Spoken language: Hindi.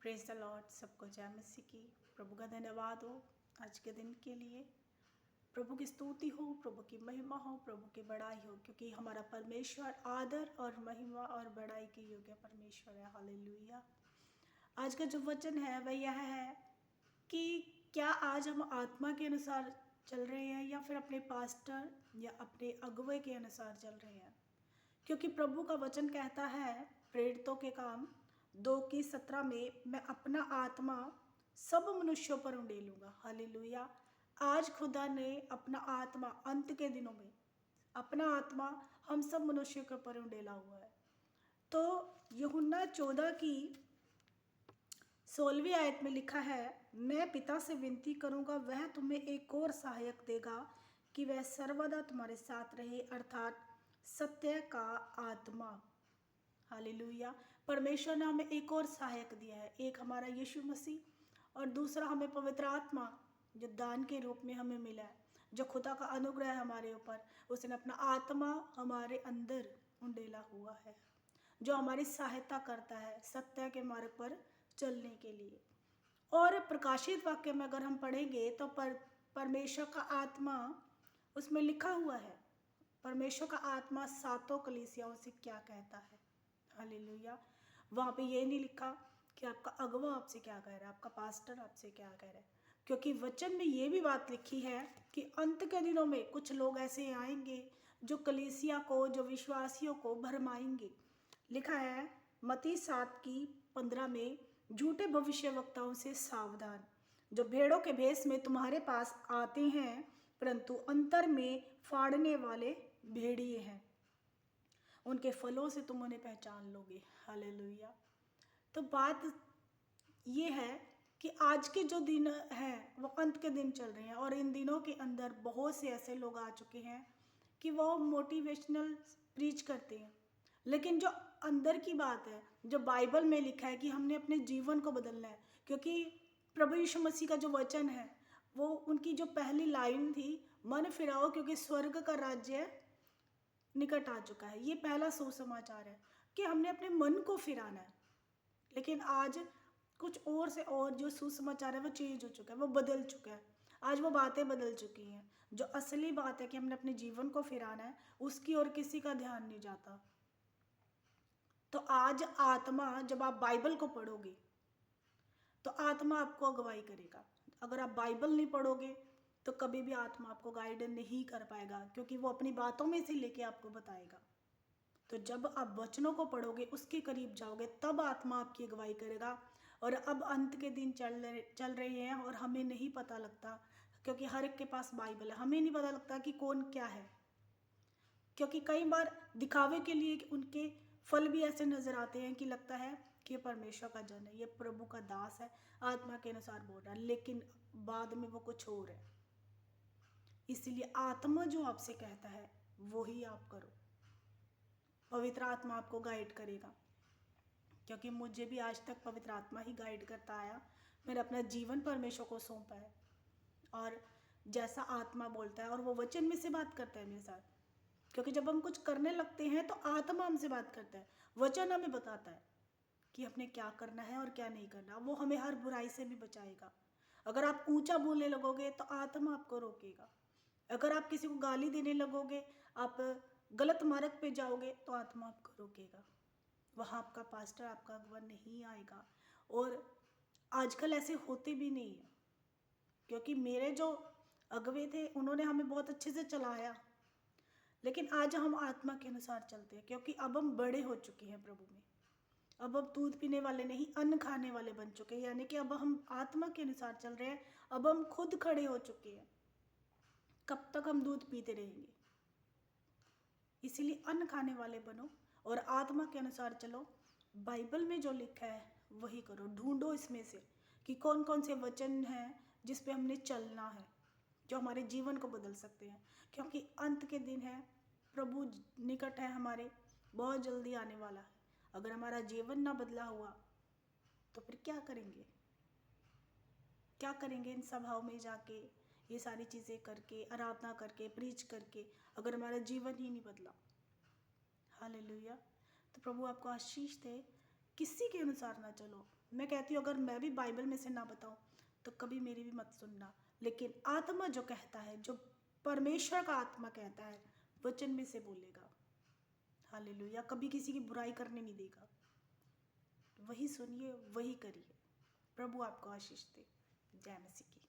Praise the Lord. सबको जय मसीह की। प्रभु का धन्यवाद हो आज के दिन के लिए। प्रभु की स्तुति हो, प्रभु की महिमा हो, प्रभु की बड़ाई हो, क्योंकि हमारा परमेश्वर आदर और महिमा और बड़ाई के योग्य परमेश्वर है। हालेलुया। आज का जो वचन है वह यह है कि क्या आज हम आत्मा के अनुसार चल रहे हैं या फिर अपने पास्टर या अपने अगुवे के अनुसार चल रहे हैं। क्योंकि प्रभु का वचन कहता है प्रेरितों के काम 2:17 में, मैं अपना आत्मा सब मनुष्यों पर उंडेलूंगा। हालेलुया। आज खुदा ने अपना आत्मा अंत के दिनों में अपना आत्मा हम सब मनुष्यों के ऊपर उंडेला हुआ है। तो यूहन्ना 14 की 16वीं आयत में लिखा है, मैं पिता से विनती करूंगा, वह तुम्हें एक और सहायक देगा कि वह सर्वदा तुम्हारे साथ रहे, अर्थात सत्य का आत्मा। हालेलुया। परमेश्वर ने हमें एक और सहायक दिया है, एक हमारा यीशु मसीह और दूसरा हमें पवित्र आत्मा जो दान के रूप में हमें मिला है, जो खुदा का अनुग्रह है हमारे ऊपर। उसने अपना आत्मा हमारे अंदर उंडेला हुआ है, जो हमारी सहायता करता है सत्य के मार्ग पर चलने के लिए। और प्रकाशित वाक्य में अगर हम पढ़ेंगे तो परमेश्वर का आत्मा उसमें लिखा हुआ है, परमेश्वर का आत्मा सातों कलीसियाओं से क्या कहता है। हालेलुया। वहाँ पे ये नहीं लिखा कि आपका अगुवा आपसे क्या कह रहा है, आपका पास्टर आपसे क्या कह रहा है, क्योंकि वचन में ये भी बात लिखी है कि अंत के दिनों में कुछ लोग ऐसे आएंगे जो कलीसिया को, जो विश्वासियों को भरमाएंगे। लिखा है मत्ती 7:15 में, झूठे भविष्यवक्ताओं से सावधान, जो भेड़ों के भेष में तुम्हारे पास आते हैं परंतु अंतर में फाड़ने वाले भेड़िए हैं, उनके फलों से तुम उन्हें पहचान लोगे। हालेलुया। तो बात ये है कि आज के जो दिन हैं वो अंत के दिन चल रहे हैं, और इन दिनों के अंदर बहुत से ऐसे लोग आ चुके हैं कि वो मोटिवेशनल प्रीच करते हैं, लेकिन जो अंदर की बात है, जो बाइबल में लिखा है कि हमने अपने जीवन को बदलना है, क्योंकि प्रभु यीशु मसीह का जो वचन है वो उनकी जो पहली लाइन थी, मन फिराओ क्योंकि स्वर्ग का राज्य निकट आ चुका है। ये पहला सुसमाचार है कि हमने अपने मन को फिराना है। लेकिन आज कुछ और से और जो सुसमाचार है वो चेंज हो चुका है, वो बदल चुका है। आज वो बातें बदल चुकी हैं। जो असली बात है कि हमने अपने जीवन को फिराना है, उसकी और किसी का ध्यान नहीं जाता। तो आज आत्मा, जब आप बाइबल को पढ़ोगे तो आत्मा आपको अगुवाई करेगा। अगर आप बाइबल नहीं पढ़ोगे तो कभी भी आत्मा आपको गाइड नहीं कर पाएगा, क्योंकि वो अपनी बातों में से लेके आपको बताएगा। तो जब आप वचनों को पढ़ोगे, उसके करीब जाओगे, तब आत्मा आपकी अगुवाई करेगा। और अब अंत के दिन चल रहे हैं और हमें नहीं पता लगता, क्योंकि हर एक के पास बाइबल है, हमें नहीं पता लगता कि कौन क्या है। क्योंकि कई बार दिखावे के लिए उनके फल भी ऐसे नजर आते हैं कि लगता है कि ये परमेश्वर का जन है, ये प्रभु का दास है, आत्मा के अनुसार बोल रहा है, लेकिन बाद में वो कुछ और है। इसलिए आत्मा जो आपसे कहता है वो ही आप करो। पवित्र आत्मा आपको गाइड करेगा, क्योंकि मुझे भी आज तक पवित्र आत्मा ही गाइड करता आया। मैंने अपना जीवन परमेश्वर को सौंपा है, और जैसा आत्मा बोलता है, और वो वचन में से बात करता है मेरे साथ, क्योंकि जब हम कुछ करने लगते हैं तो आत्मा हमसे बात करता है, वचन हमें बताता है कि अपने क्या करना है और क्या नहीं करना। वो हमें हर बुराई से भी बचाएगा। अगर आप ऊंचा बोलने लगोगे तो आत्मा आपको रोकेगा। अगर आप किसी को गाली देने लगोगे, आप गलत मार्ग पे जाओगे, तो आत्मा आपको रोकेगा। वहाँ आपका पास्टर, आपका अगुवा नहीं आएगा। और आजकल ऐसे होते भी नहीं है, क्योंकि मेरे जो अगुवे थे उन्होंने हमें बहुत अच्छे से चलाया, लेकिन आज हम आत्मा के अनुसार चलते हैं, क्योंकि अब हम बड़े हो चुके हैं प्रभु में। अब दूध पीने वाले नहीं, अन्न खाने वाले बन चुके हैं, यानी कि अब हम आत्मा के अनुसार चल रहे हैं। अब हम खुद खड़े हो चुके हैं। कब तक हम दूध पीते रहेंगे? इसीलिए अन्न खाने वाले बनो और आत्मा के अनुसार चलो। बाइबल में जो लिखा है वही करो। ढूंढो इसमें से कि कौन कौन से वचन हैं जिस पे हमने चलना है, जो हमारे जीवन को बदल सकते हैं। क्योंकि अंत के दिन है, प्रभु निकट है हमारे, बहुत जल्दी आने वाला है। अगर हमारा जीवन ना बदला हुआ तो फिर क्या करेंगे? क्या करेंगे इन सभाओं में जाके, ये सारी चीज़ें करके, आराधना करके, प्रीच करके, अगर हमारा जीवन ही नहीं बदला। हालेलुया। तो प्रभु आपको आशीष दे किसी के अनुसार ना चलो। मैं कहती हूँ अगर मैं भी बाइबल में से ना बताऊँ तो कभी मेरी भी मत सुनना, लेकिन आत्मा जो कहता है, जो परमेश्वर का आत्मा कहता है, वचन में से बोलेगा। हालेलुया। कभी किसी की बुराई करने नहीं देगा। वही सुनिए, वही करिए। प्रभु आपको आशीष दे। जय मसीह की।